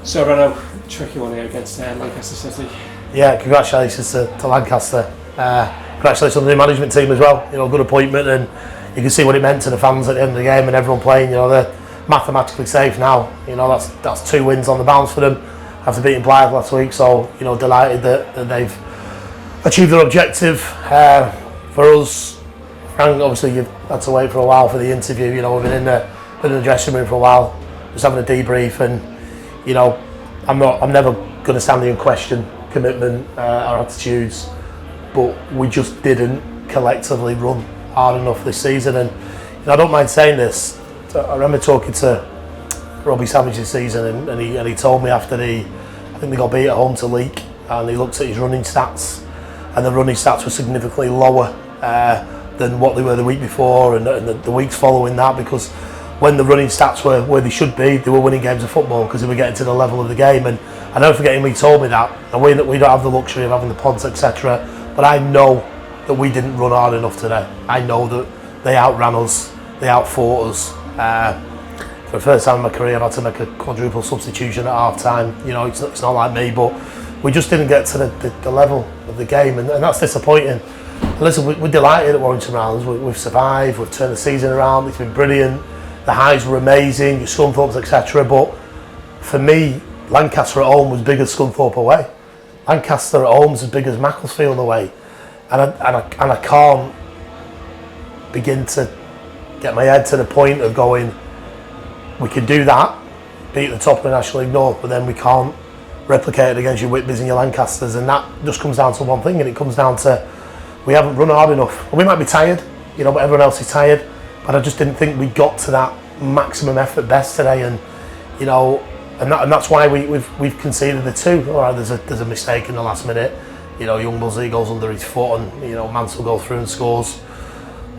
So Renault, tricky one here against Lancaster City. Yeah, congratulations to Lancaster. Congratulations on the new management team as well. You know, good appointment, and you can see what it meant to the fans at the end of the game and everyone playing. You know, they're mathematically safe now. You know, that's 2 wins on the bounce for them after beating Blythe last week. So, you know, delighted that they've achieved their objective. For us, Frank, obviously you've had to wait for a while for the interview. You know, we've been in the dressing room for a while, just having a debrief, and you know, I'm never going to stand there and question commitment or attitudes, but we just didn't collectively run hard enough this season. And you know, I don't mind saying this. I remember talking to Robbie Savage this season, and he told me after I think they got beat at home to Leek, and he looked at his running stats, and the running stats were significantly lower than what they were the week before and the weeks following that, because when the running stats were where they should be, they were winning games of football because they were getting to the level of the game. And I never forget him, he told me that, and we don't have the luxury of having the pods, etc. But I know that we didn't run hard enough today. I know that they outran us, they outfought us. For the first time in my career, I've had to make a quadruple substitution at half time. You know, it's not like me, but we just didn't get to the level of the game, and that's disappointing. And listen, we're delighted at Warrington Rylands. We've survived, we've turned the season around, it's been brilliant. The highs were amazing, Scunthorpe's, etc. But for me, Lancaster at home was big as Scunthorpe away. Lancaster at home is as big as Macclesfield away. And I can't begin to get my head to the point of going, we can do that, beat the top of the National League North, but then we can't replicate it against your Whitbys and your Lancasters. And that just comes down to one thing, and it comes down to we haven't run hard enough. And we might be tired, you know, but everyone else is tired. But I just didn't think we got to that maximum effort best today, and you know, and that's why we've conceded the 2. All right, there's a mistake in the last minute. You know, Young Buzzy goes under his foot, and you know, Mansell goes through and scores.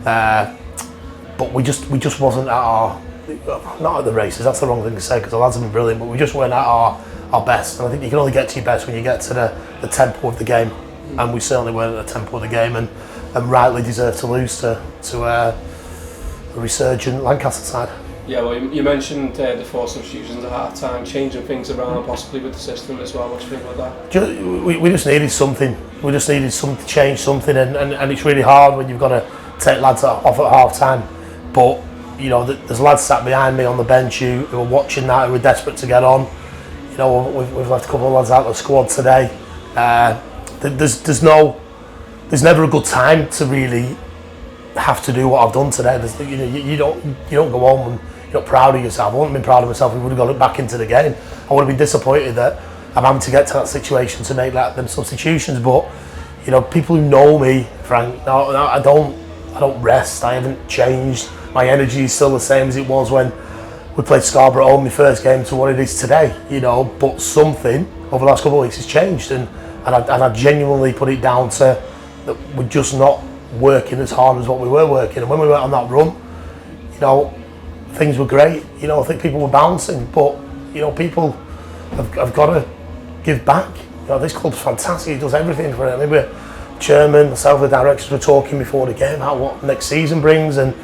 But we just wasn't at our, not at the races. That's the wrong thing to say because the lads have been brilliant, but we just weren't at our best. And I think you can only get to your best when you get to the tempo of the game, and we certainly weren't at the tempo of the game, and rightly deserved to lose to a resurgent Lancaster side. Yeah, well, you mentioned the 4 substitutions at half time, changing things around possibly with the system as well. What do you think about that? We just needed something. We just needed to change something, and it's really hard when you've got to take lads off at half time. But you know, there's lads sat behind me on the bench who are watching that, who are desperate to get on. You know, we've left a couple of lads out of the squad today. There's never a good time to really have to do what I've done today. You don't go home and you're not proud of yourself. I wouldn't have been proud of myself if we would have got back into the game. I would have been disappointed that I'm having to get to that situation to make them substitutions. But you know, people who know me, Frank, no, I don't rest. I haven't changed. My energy is still the same as it was when we played Scarborough at home, my first game, to what it is today. You know, but something over the last couple of weeks has changed, and I genuinely put it down to that we're just not working as hard as what we were working. And when we went on that run, you know, things were great. You know, I think people were bouncing, but you know, people have got to give back. You know, this club's fantastic. It does everything for it. I mean, we're chairman, myself, the directors were talking before the game about what next season brings, and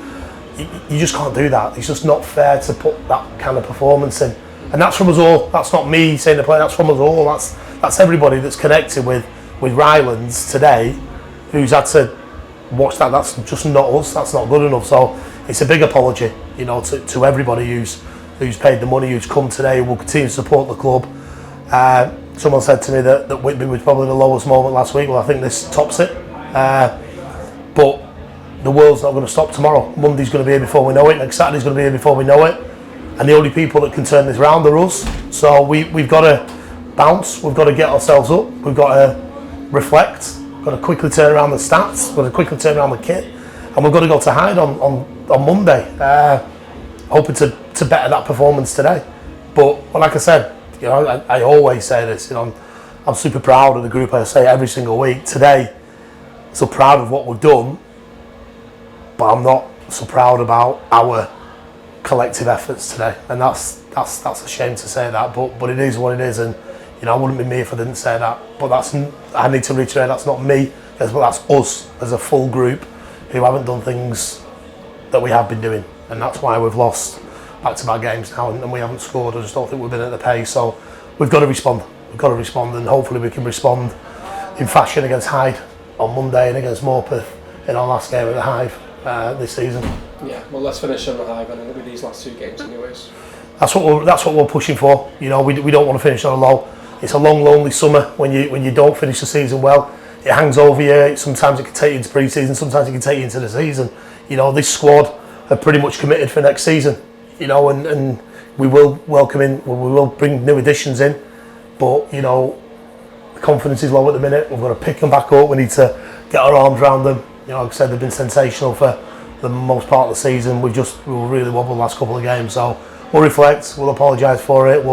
you just can't do that. It's just not fair to put that kind of performance in. And that's from us all. That's not me saying the play. That's from us all. That's everybody that's connected with Rylands today, who's had to watch that. That's just not us. That's not good enough. So it's a big apology, you know, to everybody who's paid the money, who's come today, who will continue to support the club. Someone said to me that Whitby was probably the lowest moment last week. Well, I think this tops it. But the world's not going to stop tomorrow. Monday's going to be here before we know it. Next Saturday's going to be here before we know it. And the only people that can turn this round are us. So we've got to bounce. We've got to get ourselves up. We've got to reflect. We've got to quickly turn around the stats. We've got to quickly turn around the kit. And we've got to go to Hyde on Monday, hoping to better that performance today. But well, like I said, you know, I always say this. You know, I'm super proud of the group. I say every single week. Today, so proud of what we've done, but I'm not so proud about our collective efforts today. And that's a shame to say that, but it is what it is. And you know, I wouldn't be me if I didn't say that. But I need to reiterate, that's not me. That's us as a full group who haven't done things that we have been doing, and that's why we've lost back-to-back games now and we haven't scored. I just don't think we've been at the pace. So we've got to respond. We've got to respond, and hopefully we can respond in fashion against Hyde on Monday and against Morpeth in our last game at the Hive this season. Yeah, well, let's finish on the Hive and with these last 2 games, anyways. That's what we're pushing for. You know, we don't want to finish on a low. It's a long, lonely summer when you don't finish the season well. It hangs over you. Sometimes it can take you into pre-season. Sometimes it can take you into the season. You know, this squad are pretty much committed for next season. You know, and we will welcome in. We will bring new additions in. But you know, the confidence is low at the minute. We've got to pick them back up. We need to get our arms around them. You know, like I said, they've been sensational for the most part of the season. We were really wobbled the last couple of games. So we'll reflect. We'll apologise for it.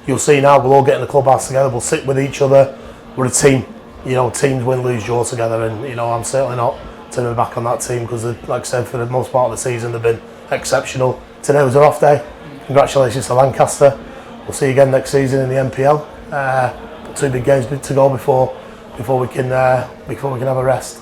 You'll see now. We'll all get in the clubhouse together. We'll sit with each other. We're a team. You know, teams win, lose, draw together, and you know, I'm certainly not turning back on that team because, like I said, for the most part of the season, they've been exceptional. Today was an off day. Congratulations to Lancaster. We'll see you again next season in the NPL. 2 big games to go before we can have a rest.